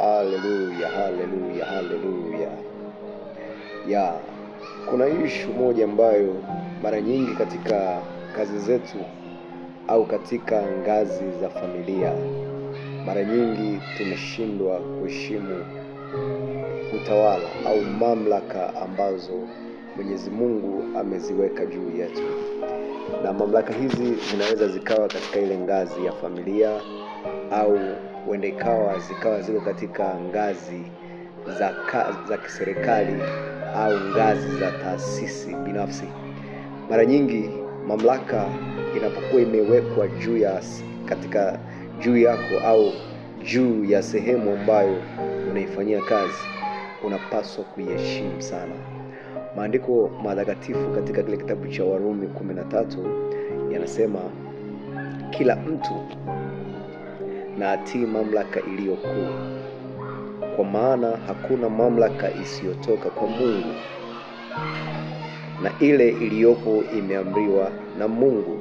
Haleluya, haleluya, haleluya. Kuna issue moja ambayo mara nyingi katika kazi zetu au katika ngazi za familia, mara nyingi tumeshindwa kuheshimu utawala au mamlaka ambazo Mwenyezi Mungu ameziweka juu yetu. Na mamlaka hizi zinaweza zikawa katika ile ngazi ya familia, au huenda zikawa ziko katika ngazi za kiserikali au ngazi za taasisi binafsi. Mara nyingi mamlaka inapokuwa imewekwa juu yako au juu ya sehemu ambayo unaifanyia kazi, unapaswa kuiheshimu sana. Maandiko matakatifu katika kile kitabu cha Warumi 13 yanasema, kila mtu na atii mamlaka iliyo kuu, kwa maana hakuna mamlaka isiyotoka kwa Mungu, na ile iliyopo imeamriwa na Mungu.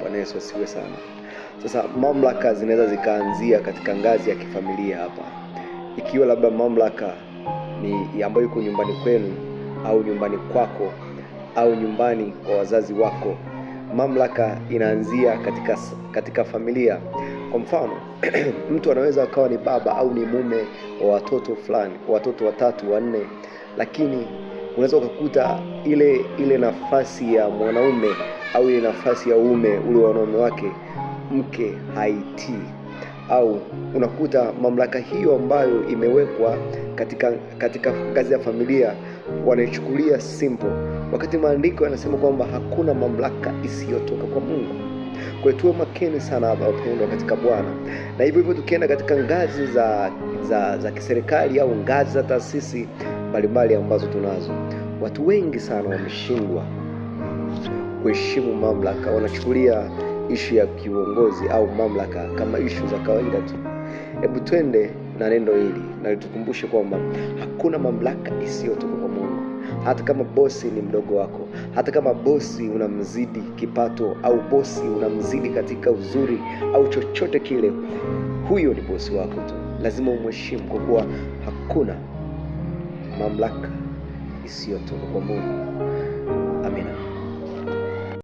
Bwana Yesu asifiwe sana. Sasa mamlaka zinaweza zikaanzia katika ngazi ya kifamilia hapa. Ikiwa labda mamlaka ni ambayo iko nyumbani kwenu au nyumbani kwako au nyumbani kwa wazazi wako, mamlaka inaanzia katika familia. Kwa mfano, mtu anaweza akawa ni baba au ni mume wa watoto fulani, watoto 3, 4, lakini unaweza ukakuta ile nafasi ya mwanaume au ile nafasi ya uume ule wa wanaume wake mke haitii, au unakuta mamlaka hiyo ambayo imewekwa katika ngazi ya familia wanaichukulia simple, wakati maandiko yanasema kwamba hakuna mamlaka isiyotoka kwa Mungu. Kwa hiyo tuwe makini sana hapa wapendwa katika Bwana. Na hivyo tukienda katika ngazi za kiserikali au ngazi za taasisi mbalimbali ambazo tunazo, watu wengi sana wameshindwa kuheshimu mamlaka. Wanachukulia issue ya kiongozi au mamlaka kama issue za kawaida tu. Hebu twende na neno hili na litukumbushe kwamba hakuna mamlaka isiyotoka kwa Mungu. Hata kama bosi ni mdogo wako, hata kama bosi unamzidi kipato au bosi unamzidi katika uzuri au chochote kile, huyo ni bosi wako tu. Lazima umheshimu, kwa kuwa hakuna mamlaka isiyotoka kwa Mungu.